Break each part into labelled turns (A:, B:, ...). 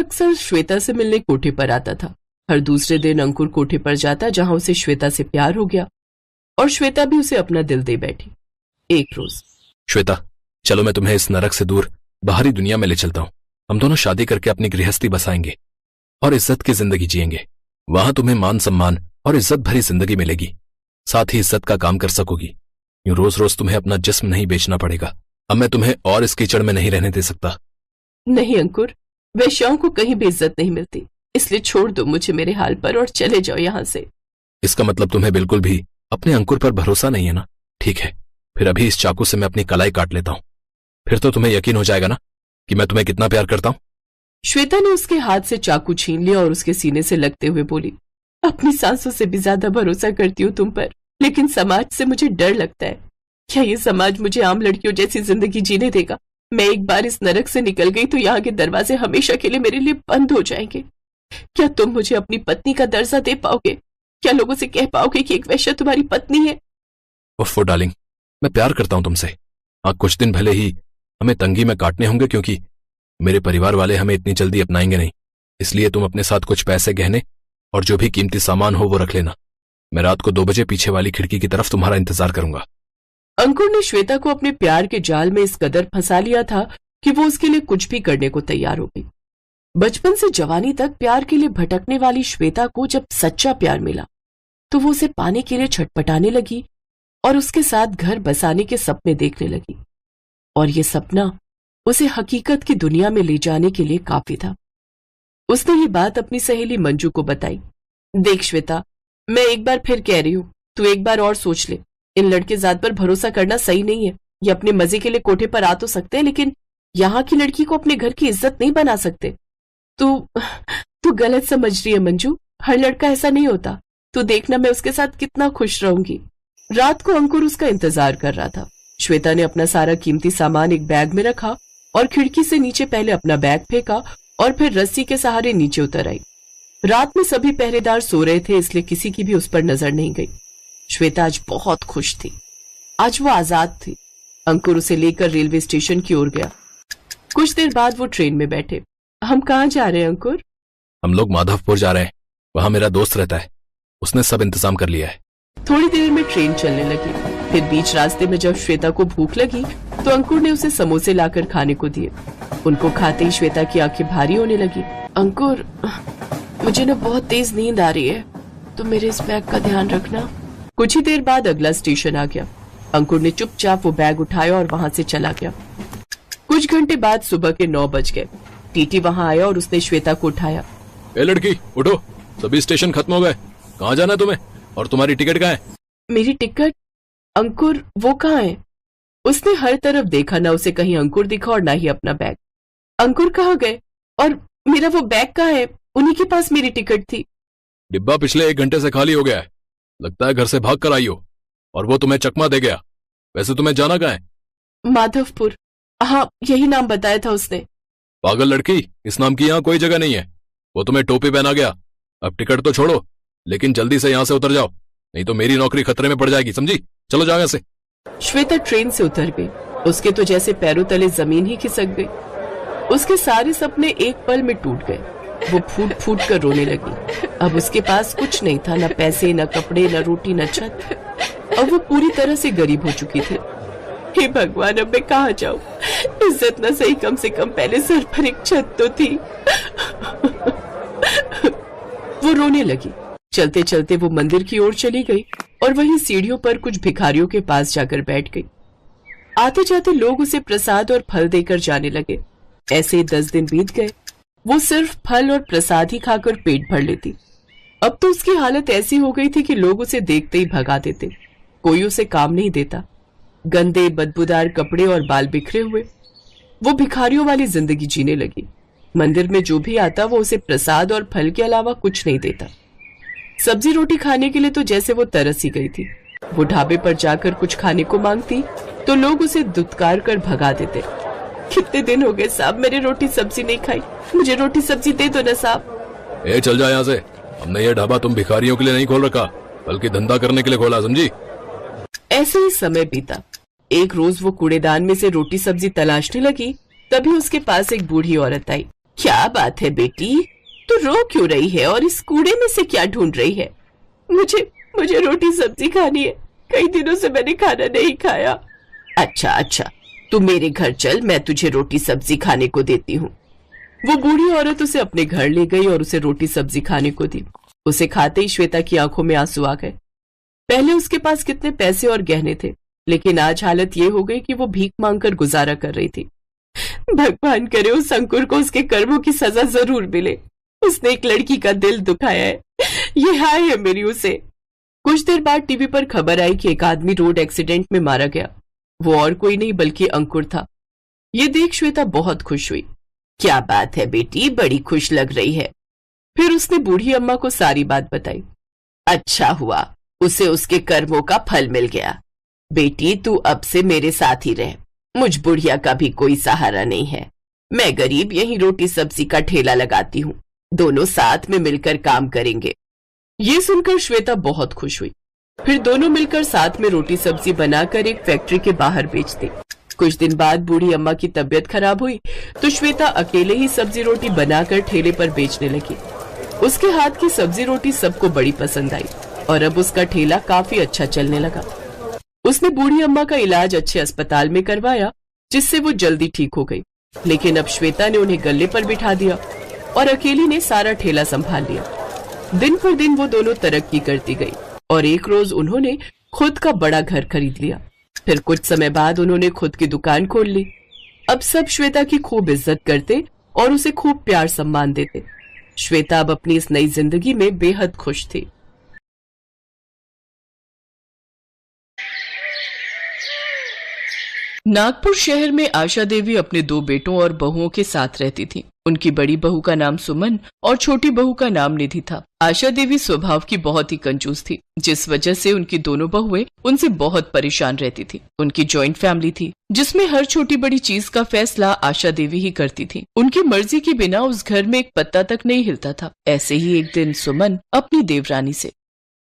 A: अक्सर श्वेता से मिलने कोठे पर आता था। हर दूसरे दिन अंकुर कोठे पर जाता जहां उसे श्वेता से प्यार हो गया और श्वेता भी उसे अपना दिल दे बैठी। एक रोज,
B: श्वेता, चलो मैं तुम्हें इस नरक से दूर बाहरी दुनिया में ले चलता हूँ। हम दोनों शादी करके अपनी गृहस्थी बसाएंगे और इज्जत की जिंदगी जिएंगे। वहां तुम्हें मान सम्मान और इज्जत भरी जिंदगी मिलेगी, साथ ही इज्जत का काम कर सकोगी। यूं रोज रोज तुम्हें अपना जिस्म नहीं बेचना पड़ेगा। अब मैं तुम्हें और इस कीचड़ में नहीं रहने दे सकता।
A: नहीं अंकुर, वैश्याओं को कहीं भी इज्जत नहीं मिलती, इसलिए छोड़ दो मुझे मेरे हाल पर और चले जाओ यहाँ से।
B: इसका मतलब तुम्हें बिल्कुल भी अपने अंकुर पर भरोसा नहीं है ना? ठीक है, फिर अभी इस चाकू से मैं अपनी कलाई काट लेता हूँ, फिर तो तुम्हें यकीन हो जाएगा ना कि मैं तुम्हें कितना प्यार करता हूँ।
A: श्वेता ने उसके हाथ से चाकू छीन लिया और उसके सीने से लगते हुए बोली, अपनी सांसों से भी ज्यादा भरोसा करती हूँ तुम पर, लेकिन समाज से मुझे डर लगता है। क्या ये समाज मुझे आम लड़कियों जैसी जिंदगी जीने देगा? मैं एक बार इस नरक से निकल गई तो यहाँ के दरवाजे हमेशा के लिए मेरे लिए बंद हो जाएंगे। क्या तुम मुझे अपनी पत्नी का दर्जा दे पाओगे? क्या लोगों से कह पाओगे कि एक वैश्या तुम्हारी पत्नी है?
B: उफ़ डार्लिंग, मैं प्यार करता हूं तुमसे। हाँ, कुछ दिन भले ही हमें तंगी में काटने होंगे क्योंकि मेरे परिवार वाले हमें इतनी जल्दी अपनाएंगे नहीं, इसलिए तुम अपने साथ कुछ पैसे, गहने और जो भी कीमती सामान हो वो रख लेना। मैं रात को 2 बजे पीछे वाली खिड़की की तरफ तुम्हारा इंतजार करूंगा।
A: अंकुर ने श्वेता को अपने प्यार के जाल में इस कदर फंसा लिया था कि वो उसके लिए कुछ भी करने को तैयार हो गई। बचपन से जवानी तक प्यार के लिए भटकने वाली श्वेता को जब सच्चा प्यार मिला तो वो उसे पाने के लिए छटपटाने लगी और उसके साथ घर बसाने के सपने देखने लगी, और ये सपना उसे हकीकत की दुनिया में ले जाने के लिए काफी था। उसने ये बात अपनी सहेली मंजू को बताई। देख श्वेता, मैं एक बार फिर कह रही हूँ, तू एक बार और सोच ले। इन लड़के जात पर भरोसा करना सही नहीं है। ये अपने मजे के लिए कोठे पर आ तो सकते हैं, लेकिन यहाँ की लड़की को अपने घर की इज्जत नहीं बना सकते। तू गलत समझ रही है मंजू, हर लड़का ऐसा नहीं होता। तू देखना मैं उसके साथ कितना खुश रहूंगी। रात को अंकुर उसका इंतजार कर रहा था। श्वेता ने अपना सारा कीमती सामान एक बैग में रखा और खिड़की से नीचे पहले अपना बैग फेंका और फिर रस्सी के सहारे नीचे उतर आई। रात में सभी पहरेदार सो रहे थे, इसलिए किसी की भी उस पर नजर नहीं गई। श्वेता आज बहुत खुश थी। आज वो आजाद थी। अंकुर उसे लेकर रेलवे स्टेशन की ओर गया। कुछ देर बाद वो ट्रेन में बैठे। हम कहाँ जा रहे हैं अंकुर?
B: हम लोग माधवपुर जा रहे हैं, वहां मेरा दोस्त रहता है, उसने सब इंतजाम कर लिया है।
A: थोड़ी देर में ट्रेन चलने लगी। फिर बीच रास्ते में जब श्वेता को भूख लगी तो अंकुर ने उसे समोसे लाकर खाने को दिए। उनको खाते ही श्वेता की आंखें भारी होने लगी। अंकुर, मुझे ना बहुत तेज नींद आ रही है, तो मेरे इस बैग का ध्यान रखना। कुछ ही देर बाद अगला स्टेशन आ गया। अंकुर ने चुपचाप वो बैग उठाया और वहां से चला गया। कुछ घंटे बाद सुबह के 9 बज गए। टीटी वहां आया और उसने श्वेता को उठाया।
B: ए लड़की, उठो, सभी स्टेशन खत्म हो गए। कहाँ जाना है तुम्हें और तुम्हारी टिकट कहाँ है?
A: मेरी टिकट? अंकुर, वो कहाँ है? उसने हर तरफ देखा, ना उसे कहीं अंकुर दिखा और ना ही अपना बैग। अंकुर कहाँ गए? और मेरा वो बैग कहाँ है? उन्हीं के पास मेरी टिकट थी।
B: डिब्बा पिछले 1 घंटे से खाली हो गया है, लगता है घर से भाग कर आई हो और वो तुम्हें चकमा दे गया। वैसे तुम्हें जाना कहाँ है?
A: माधवपुर। हाँ, यही नाम बताया था उसने।
B: पागल लड़की, इस नाम की यहाँ कोई जगह नहीं है। वो तुम्हें टोपी पहना गया। अब टिकट तो छोड़ो, लेकिन जल्दी से यहाँ से उतर जाओ, नहीं तो मेरी नौकरी खतरे में पड़ जाएगी, समझी? चलो जाओ यहाँ से।
A: श्वेता ट्रेन से उतर गई। उसके तो जैसे पैरों तले जमीन ही खिसक गई। उसके सारे सपने एक पल में टूट गए। वो फूट फूट कर रोने लगी। अब उसके पास कुछ नहीं था, न पैसे, न कपड़े, न रोटी, न छत। अब वो पूरी तरह से गरीब हो चुकी थी। हे भगवान, अब मैं कहाँ जाऊँ? इज्जत न सही, कम से कम पहले सर पर एक छत तो थी। वो रोने लगी। चलते चलते वो मंदिर की ओर चली गई और वहीं सीढ़ियों पर कुछ भिखारियों के पास जाकर बैठ गई। आते जाते लोग उसे प्रसाद और फल देकर जाने लगे। ऐसे ही 10 दिन बीत गए। वो सिर्फ फल और प्रसाद ही खाकर पेट भर लेती। अब तो उसकी हालत ऐसी हो गई थी कि लोग उसे देखते ही भगा देते। कोई उसे काम नहीं देता। गंदे बदबूदार कपड़े और बाल बिखरे हुए वो भिखारियों वाली जिंदगी जीने लगी। मंदिर में जो भी आता वो उसे प्रसाद और फल के अलावा कुछ नहीं देता। सब्जी रोटी खाने के लिए तो जैसे वो तरस ही गई थी। वो ढाबे पर जाकर कुछ खाने को मांगती तो लोग उसे दुत्कार कर भगा देते। कितने दिन हो गए साहब, मैंने रोटी सब्जी नहीं खाई, मुझे रोटी सब्जी दे दो ना साहब।
B: ए चल जा यहाँ से, हमने ये ढाबा तुम भिखारियों के लिए नहीं खोल रखा, बल्कि धंधा करने के लिए खोला, समझी?
A: ऐसे ही समय बीता। एक रोज वो कूड़ेदान में से रोटी सब्जी तलाशने लगी, तभी उसके पास एक बूढ़ी औरत आई। क्या बात है बेटी, तू रो क्यों रही है और इस कूड़े में से क्या ढूंढ रही है? मुझे रोटी सब्जी खानी है, कई दिनों से मैंने खाना नहीं खाया। अच्छा, तू मेरे घर चल, मैं तुझे रोटी सब्जी खाने को देती हूँ। वो बूढ़ी औरत उसे अपने घर ले गई और उसे रोटी सब्जी खाने को दी। उसे खाते ही श्वेता की आंखों में आंसू आ गए। पहले उसके पास कितने पैसे और गहने थे, लेकिन आज हालत ये हो गई कि वो भीख मांगकर गुजारा कर रही थी। भगवान करे उस अंकुर को उसके कर्मों की सजा जरूर मिले। उसने एक लड़की का दिल दुखाया है, ये हाय है मेरी उसे। कुछ देर बाद टीवी पर खबर आई कि एक आदमी रोड एक्सीडेंट में मारा गया। वो और कोई नहीं बल्कि अंकुर था। ये देख श्वेता बहुत खुश हुई। क्या बात है बेटी, बड़ी खुश लग रही है। फिर उसने बूढ़ी अम्मा को सारी बात बताई। अच्छा हुआ, उसे उसके कर्मों का फल मिल गया। बेटी तू अब से मेरे साथ ही रह, मुझ बुढ़िया का भी कोई सहारा नहीं है। मैं गरीब यहीं रोटी सब्जी का ठेला लगाती हूँ, दोनों साथ में मिलकर काम करेंगे। ये सुनकर श्वेता बहुत खुश हुई। फिर दोनों मिलकर साथ में रोटी सब्जी बनाकर एक फैक्ट्री के बाहर बेच दी। कुछ दिन बाद बूढ़ी अम्मा की तबीयत खराब हुई तो श्वेता अकेले ही सब्जी रोटी बनाकर ठेले पर बेचने लगी। उसके हाथ की सब्जी रोटी सबको बड़ी पसंद आई और अब उसका ठेला काफी अच्छा चलने लगा। उसने बूढ़ी अम्मा का इलाज अच्छे अस्पताल में करवाया, जिससे वो जल्दी ठीक हो गई। लेकिन अब श्वेता ने उन्हें गल्ले पर बिठा दिया और अकेली ने सारा ठेला संभाल लिया। दिन पर दिन वो दोनों तरक्की करती गई और एक रोज उन्होंने खुद का बड़ा घर खरीद लिया। फिर कुछ समय बाद उन्होंने खुद की दुकान खोल ली। अब सब श्वेता की खूब इज्जत करते और उसे खूब प्यार सम्मान देते। श्वेता अब अपनी इस नई जिंदगी में बेहद खुश थी। नागपुर शहर में आशा देवी अपने 2 बेटों और बहुओं के साथ रहती थी। उनकी बड़ी बहू का नाम सुमन और छोटी बहू का नाम निधि था। आशा देवी स्वभाव की बहुत ही कंजूस थी, जिस वजह से उनकी दोनों बहुएं उनसे बहुत परेशान रहती थी। उनकी जॉइंट फैमिली थी, जिसमें हर छोटी बड़ी चीज का फैसला आशा देवी ही करती थी। उनकी मर्जी के बिना उस घर में एक पत्ता तक नहीं हिलता था। ऐसे ही एक दिन सुमन अपनी देवरानी से,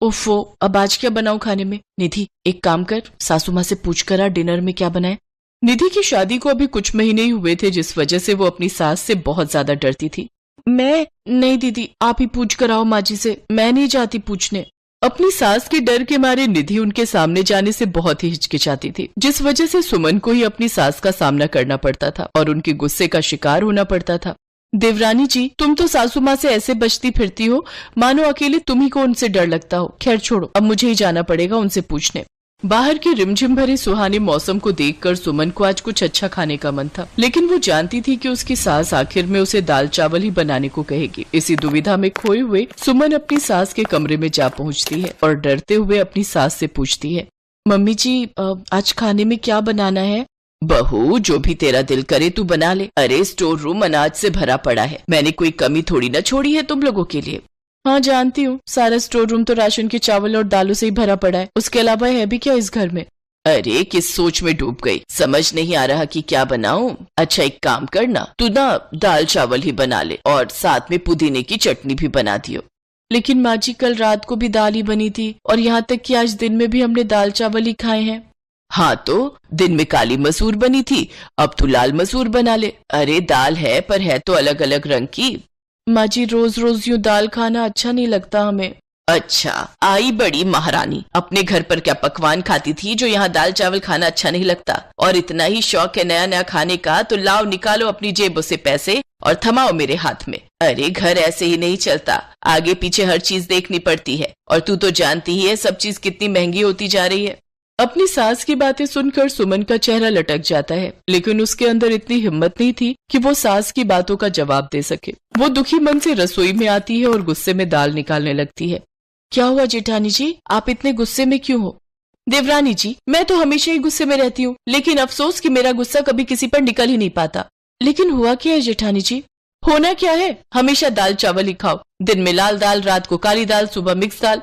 A: ओफो, अब आज क्या बनाऊं खाने में? निधि एक काम कर, सासू माँ से पूछ कर आ डिनर में क्या बनाए। निधि की शादी को अभी कुछ महीने ही हुए थे, जिस वजह से वो अपनी सास से बहुत ज्यादा डरती थी। मैं नहीं दीदी, आप ही पूछ कर आओ माँ जी से, मैं नहीं जाती पूछने। अपनी सास के डर के मारे निधि उनके सामने जाने से बहुत ही हिचकिचाती थी, जिस वजह से सुमन को ही अपनी सास का सामना करना पड़ता था और उनके गुस्से का शिकार होना पड़ता था। देवरानी जी, तुम तो सासू माँ से ऐसे बचती फिरती हो मानो अकेले तुम ही को उनसे डर लगता हो। खैर छोड़ो, अब मुझे ही जाना पड़ेगा उनसे पूछने। बाहर के रिमझिम भरे सुहाने मौसम को देखकर सुमन को आज कुछ अच्छा खाने का मन था, लेकिन वो जानती थी कि उसकी सास आखिर में उसे दाल चावल ही बनाने को कहेगी। इसी दुविधा में खोए हुए सुमन अपनी सास के कमरे में जा पहुंचती है और डरते हुए अपनी सास से पूछती है, मम्मी जी आज खाने में क्या बनाना है? बहू, जो भी तेरा दिल करे तू बना ले। अरे स्टोर रूम अनाज से भरा पड़ा है, मैंने कोई कमी थोड़ी ना छोड़ी है तुम लोगों के लिए। हाँ जानती हूँ, सारा स्टोर रूम तो राशन के चावल और दालों से ही भरा पड़ा है, उसके अलावा है भी क्या इस घर में? अरे किस सोच में डूब गई, समझ नहीं आ रहा कि क्या बनाऊं? अच्छा एक काम करना, तू ना दाल चावल ही बना ले और साथ में पुदीने की चटनी भी बना दियो। लेकिन माँ जी, कल रात को भी दाल ही बनी थी और यहाँ तक कि आज दिन में भी हमने दाल चावल ही खाए हैं। हाँ तो दिन में काली मसूर बनी थी, अब तू लाल मसूर बना ले। अरे दाल है पर है तो अलग अलग रंग की। माँ जी, रोज रोज यूं दाल खाना अच्छा नहीं लगता हमें। अच्छा, आई बड़ी महारानी, अपने घर पर क्या पकवान खाती थी जो यहाँ दाल चावल खाना अच्छा नहीं लगता? और इतना ही शौक है नया नया खाने का तो लाओ निकालो अपनी जेबों से पैसे और थमाओ मेरे हाथ में। अरे घर ऐसे ही नहीं चलता, आगे पीछे हर चीज देखनी पड़ती है और तू तो जानती ही है सब चीज कितनी महंगी होती जा रही है। अपनी सास की बातें सुनकर सुमन का चेहरा लटक जाता है, लेकिन उसके अंदर इतनी हिम्मत नहीं थी कि वो सास की बातों का जवाब दे सके। वो दुखी मन से रसोई में आती है और गुस्से में दाल निकालने लगती है। क्या हुआ जेठानी जी, आप इतने गुस्से में क्यों हो? देवरानी जी, मैं तो हमेशा ही गुस्से में रहती हूँ, लेकिन अफसोस कि मेरा गुस्सा कभी किसी पर निकल ही नहीं पाता। लेकिन हुआ क्या है जेठानी जी? होना क्या है, हमेशा दाल चावल ही खाओ, दिन में लाल दाल, रात को काली दाल, सुबह मिक्स दाल।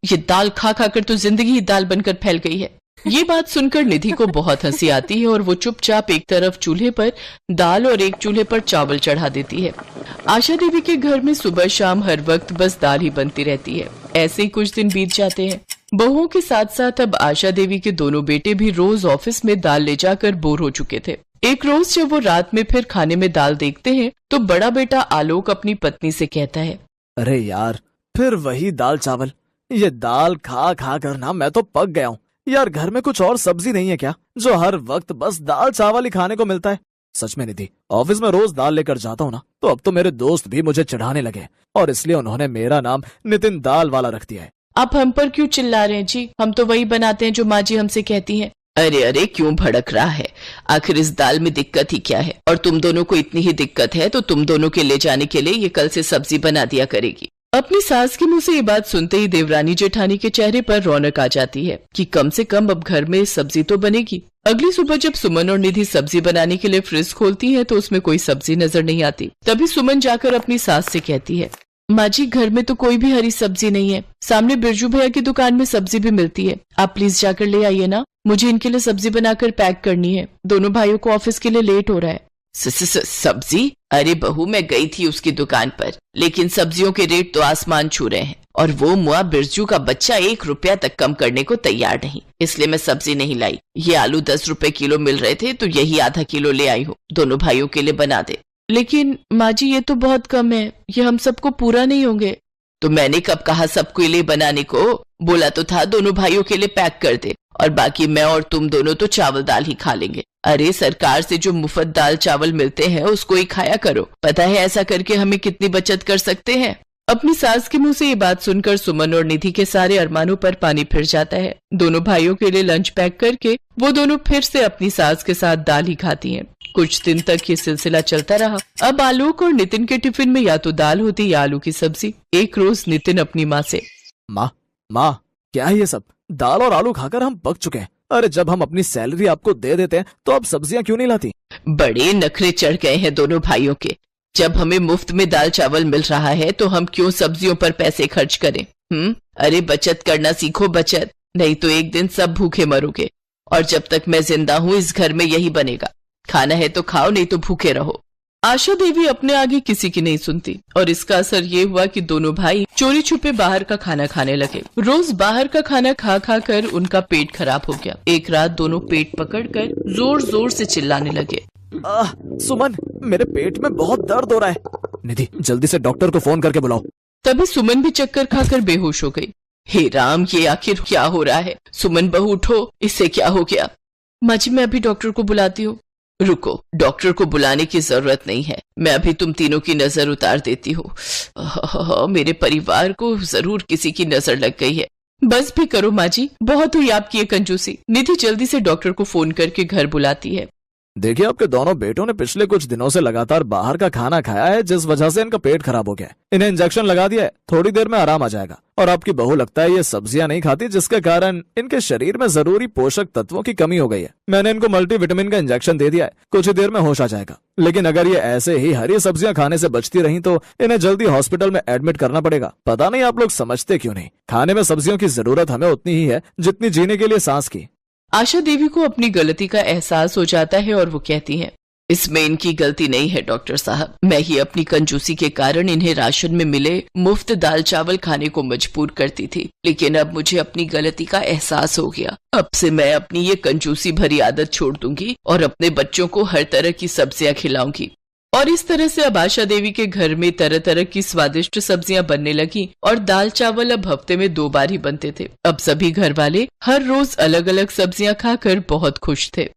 A: ये दाल खा खा कर तो जिंदगी ही दाल बनकर फैल गई है। ये बात सुनकर निधि को बहुत हंसी आती है और वो चुपचाप एक तरफ चूल्हे पर दाल और एक चूल्हे पर चावल चढ़ा देती है। आशा देवी के घर में सुबह शाम हर वक्त बस दाल ही बनती रहती है। ऐसे ही कुछ दिन बीत जाते हैं। बहुओं के साथ साथ अब आशा देवी के दोनों बेटे भी रोज ऑफिस में दाल ले जाकर बोर हो चुके थे। एक रोज जब वो रात में फिर खाने में दाल देखते हैं तो बड़ा बेटा आलोक अपनी पत्नी से कहता है,
C: अरे यार, फिर वही दाल चावल। ये दाल खा खा कर ना मैं तो पक गया हूँ। यार, घर में कुछ और सब्जी नहीं है क्या, जो हर वक्त बस दाल चावल ही खाने को मिलता है? सच में निधि, ऑफिस में रोज दाल लेकर जाता हूँ ना, तो अब तो मेरे दोस्त भी मुझे चिढ़ाने लगे और इसलिए उन्होंने मेरा नाम नितिन दाल वाला रख दिया है।
A: आप हम पर क्यों चिल्ला रहे हैं जी? हम तो वही बनाते हैं जो माँ जी हमसे कहती हैं। अरे अरे, क्यों भड़क रहा है? आखिर इस दाल में दिक्कत ही क्या है? और तुम दोनों को इतनी ही दिक्कत है तो तुम दोनों के ले जाने के लिए ये कल से सब्जी बना दिया करेगी। अपनी सास के मुंह से ये बात सुनते ही देवरानी जेठानी के चेहरे पर रौनक आ जाती है कि कम से कम अब घर में सब्जी तो बनेगी। अगली सुबह जब सुमन और निधि सब्जी बनाने के लिए फ्रिज खोलती हैं तो उसमें कोई सब्जी नजर नहीं आती। तभी सुमन जाकर अपनी सास से कहती है, माँ जी, घर में तो कोई भी हरी सब्जी नहीं है। सामने बिरजू भैया की दुकान में सब्जी भी मिलती है, आप प्लीज जाकर ले आइए ना। मुझे इनके लिए सब्जी बनाकर पैक करनी है। दोनों भाइयों को ऑफिस के लिए लेट हो रहा है। सब्जी? अरे बहू, मैं गई थी उसकी दुकान पर, लेकिन सब्जियों के रेट तो आसमान छू रहे हैं और वो मुआ बिरजू का बच्चा 1 रुपया तक कम करने को तैयार नहीं, इसलिए मैं सब्जी नहीं लाई। ये आलू 10 रुपए किलो मिल रहे थे तो यही आधा किलो ले आई हूँ, दोनों भाइयों के लिए बना दे। लेकिन माँ जी, ये तो बहुत कम है, ये हम सबको पूरा नहीं होंगे। तो मैंने कब कहा सबके लिए बनाने को? बोला तो था दोनों भाइयों के लिए पैक कर दे और बाकी मैं और तुम दोनों तो चावल दाल ही खा लेंगे। अरे, सरकार से जो मुफ्त दाल चावल मिलते हैं उसको ही खाया करो। पता है ऐसा करके हमें कितनी बचत कर सकते हैं। अपनी सास के मुंह से ये बात सुनकर सुमन और निधि के सारे अरमानों पर पानी फिर जाता है। दोनों भाइयों के लिए लंच पैक करके वो दोनों फिर से अपनी सास के साथ दाल ही खाती हैं। कुछ दिन तक ये सिलसिला चलता रहा। अब आलोक और नितिन के टिफिन में या तो दाल होती या आलू की सब्जी। एक रोज नितिन अपनी माँ से,
C: माँ, क्या है ये सब? दाल और आलू खाकर हम पक चुके हैं। अरे, जब हम अपनी सैलरी आपको दे देते हैं तो आप सब्जियां क्यों नहीं लाती?
A: बड़े नखरे चढ़ गए हैं दोनों भाइयों के। जब हमें मुफ्त में दाल चावल मिल रहा है तो हम क्यों सब्जियों पर पैसे खर्च करें? अरे, बचत करना सीखो, बचत, नहीं तो एक दिन सब भूखे मरोगे। और जब तक मैं जिंदा हूँ इस घर में यही बनेगा। खाना है तो खाओ, नहीं तो भूखे रहो। आशा देवी अपने आगे किसी की नहीं सुनती और इसका असर ये हुआ कि दोनों भाई चोरी छुपे बाहर का खाना खाने लगे। रोज बाहर का खाना खा खा कर उनका पेट खराब हो गया। एक रात दोनों पेट पकड़कर जोर जोर से चिल्लाने लगे,
C: सुमन, मेरे पेट में बहुत दर्द हो रहा है। निधि, जल्दी से डॉक्टर को फोन करके बुलाओ।
A: तभी सुमन भी चक्कर खाकर बेहोश हो गई। हे राम, ये आखिर क्या हो रहा है? सुमन बहू उठो, इससे क्या हो गया? माँ जी, मैं अभी डॉक्टर को बुलाती हूँ। रुको, डॉक्टर को बुलाने की जरूरत नहीं है, मैं अभी तुम तीनों की नजर उतार देती हूँ। मेरे परिवार को जरूर किसी की नजर लग गई है। बस भी करो माँ जी, बहुत हुई आपकी ये कंजूसी। निधि जल्दी से डॉक्टर को फोन करके घर बुलाती है।
C: देखिए, आपके दोनों बेटों ने पिछले कुछ दिनों से लगातार बाहर का खाना खाया है, जिस वजह से इनका पेट खराब हो गया है। इन्हें इंजेक्शन लगा दिया है, थोड़ी देर में आराम आ जाएगा। और आपकी बहू लगता है ये सब्जियां नहीं खाती, जिसके कारण इनके शरीर में जरूरी पोषक तत्वों की कमी हो गई है। मैंने इनको मल्टीविटामिन का इंजेक्शन दे दिया है, कुछ ही देर में होश आ जाएगा। लेकिन अगर ये ऐसे ही हरी सब्जियां खाने से बचती रही तो इन्हें जल्दी हॉस्पिटल में एडमिट करना पड़ेगा। पता नहीं आप लोग समझते क्यों नहीं, खाने में सब्जियों की जरूरत हमें उतनी ही है जितनी जीने के लिए सांस की।
A: आशा देवी को अपनी गलती का एहसास हो जाता है और वो कहती हैं, इसमें इनकी गलती नहीं है डॉक्टर साहब, मैं ही अपनी कंजूसी के कारण इन्हें राशन में मिले मुफ्त दाल चावल खाने को मजबूर करती थी। लेकिन अब मुझे अपनी गलती का एहसास हो गया। अब से मैं अपनी ये कंजूसी भरी आदत छोड़ दूंगी और अपने बच्चों को हर तरह की सब्जियां खिलाऊंगी। और इस तरह से अब आशा देवी के घर में तरह तरह की स्वादिष्ट सब्जियां बनने लगी और दाल चावल अब हफ्ते में 2 बार ही बनते थे। अब सभी घर वाले हर रोज अलग अलग सब्जियां खाकर बहुत खुश थे।